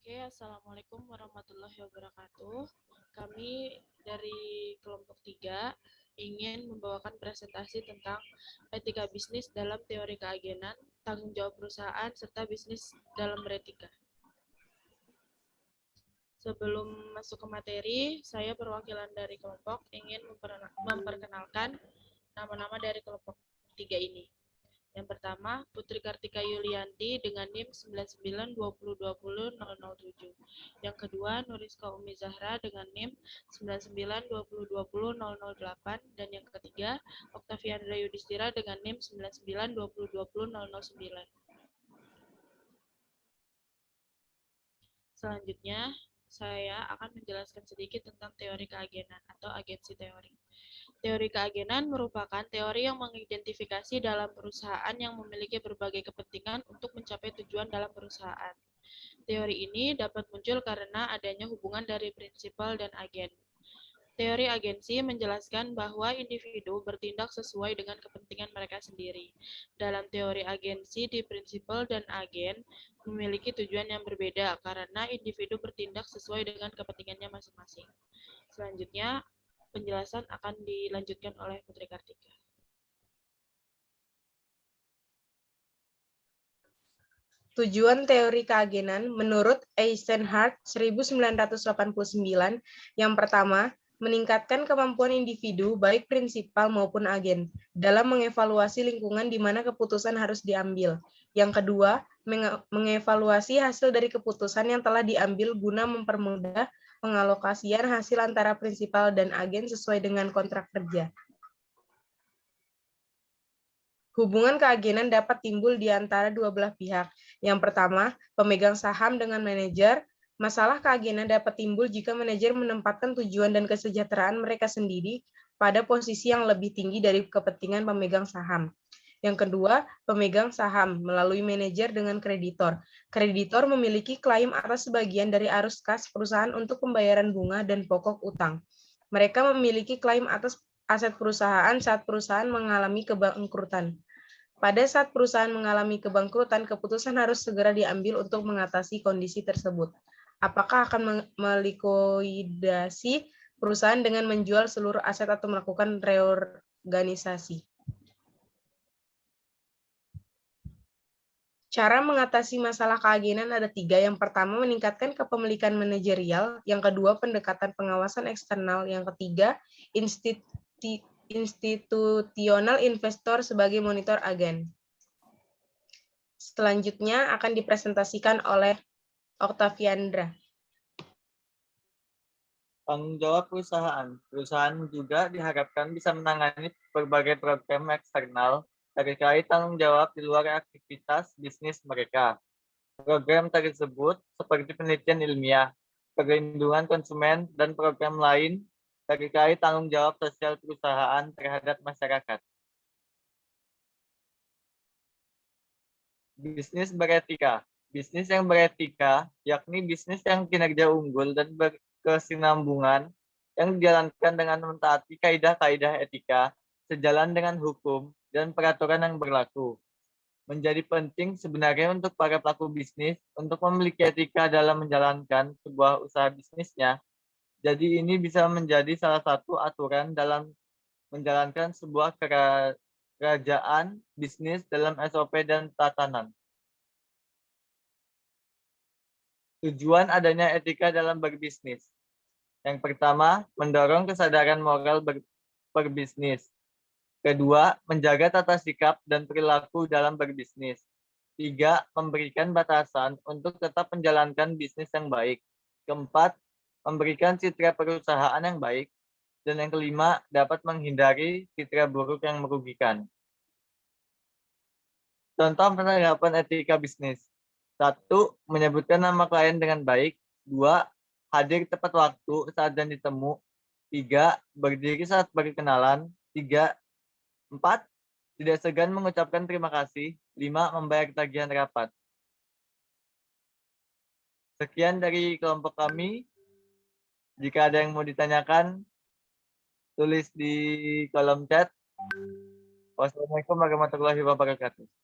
Oke, Assalamualaikum warahmatullahi wabarakatuh. Kami dari kelompok 3 ingin membawakan presentasi tentang etika bisnis dalam teori keagenan, tanggung jawab perusahaan, serta bisnis dalam beretika. Sebelum masuk ke materi, saya perwakilan dari kelompok ingin memperkenalkan nama-nama dari kelompok 3 ini. Yang pertama, Putri Kartika Yulianti dengan NIM 9920200007. Yang kedua, Nuriska Umi Zahra dengan NIM 9920200008. Dan yang ketiga, Oktaviandra Yudhistira dengan NIM 9920200009. Selanjutnya, saya akan menjelaskan sedikit tentang teori keagenan atau agensi teori. Teori keagenan merupakan teori yang mengidentifikasi dalam perusahaan yang memiliki berbagai kepentingan untuk mencapai tujuan dalam perusahaan. Teori ini dapat muncul karena adanya hubungan dari prinsipal dan agen. Teori agensi menjelaskan bahwa individu bertindak sesuai dengan kepentingan mereka sendiri. Dalam teori agensi, di prinsipal dan agen memiliki tujuan yang berbeda karena individu bertindak sesuai dengan kepentingannya masing-masing. Selanjutnya, penjelasan akan dilanjutkan oleh Putri Kartika. Tujuan teori keagenan menurut Eisenhardt 1989 yang pertama, meningkatkan kemampuan individu baik prinsipal maupun agen dalam mengevaluasi lingkungan di mana keputusan harus diambil. Yang kedua, mengevaluasi hasil dari keputusan yang telah diambil guna mempermudah pengalokasian hasil antara prinsipal dan agen sesuai dengan kontrak kerja. Hubungan keagenan dapat timbul di antara dua belah pihak. Yang pertama, pemegang saham dengan manajer. Masalah keagenan dapat timbul jika manajer menempatkan tujuan dan kesejahteraan mereka sendiri pada posisi yang lebih tinggi dari kepentingan pemegang saham. Yang kedua, pemegang saham melalui manajer dengan kreditor. Kreditor memiliki klaim atas sebagian dari arus kas perusahaan untuk pembayaran bunga dan pokok utang. Mereka memiliki klaim atas aset perusahaan saat perusahaan mengalami kebangkrutan. Pada saat perusahaan mengalami kebangkrutan, keputusan harus segera diambil untuk mengatasi kondisi tersebut. Apakah akan melikuidasi perusahaan dengan menjual seluruh aset atau melakukan reorganisasi? Cara mengatasi masalah keagenan ada 3. Yang pertama, meningkatkan kepemilikan manajerial. Yang kedua, pendekatan pengawasan eksternal. Yang ketiga, institusional investor sebagai monitor agen. Selanjutnya akan dipresentasikan oleh Oktaviandra. Tanggung jawab perusahaan. Perusahaan juga diharapkan bisa menangani berbagai program eksternal terkait tanggung jawab di luar aktivitas bisnis mereka. Program tersebut seperti penelitian ilmiah, perlindungan konsumen, dan program lain terkait tanggung jawab sosial perusahaan terhadap masyarakat. Bisnis beretika. Bisnis yang beretika yakni bisnis yang kinerja unggul dan berkesinambungan yang dijalankan dengan mentaati kaidah-kaidah etika sejalan dengan hukum dan peraturan yang berlaku. Menjadi penting sebenarnya untuk para pelaku bisnis untuk memiliki etika dalam menjalankan sebuah usaha bisnisnya. Jadi ini bisa menjadi salah satu aturan dalam menjalankan sebuah kerajaan bisnis dalam SOP dan tatanan. Tujuan adanya etika dalam berbisnis. Yang pertama, mendorong kesadaran moral berbisnis. Kedua, menjaga tata sikap dan perilaku dalam berbisnis. 3, memberikan batasan untuk tetap menjalankan bisnis yang baik. Keempat, memberikan citra perusahaan yang baik. Dan yang kelima, dapat menghindari citra buruk yang merugikan. Contoh penerapan etika bisnis. 1, menyebutkan nama klien dengan baik. 2, hadir tepat waktu saat janji temu. 3, berdiri saat berkenalan. 4, tidak segan mengucapkan terima kasih. 5, membayar tagihan rapat. Sekian dari kelompok kami. Jika ada yang mau ditanyakan, tulis di kolom chat. Wassalamualaikum warahmatullahi wabarakatuh.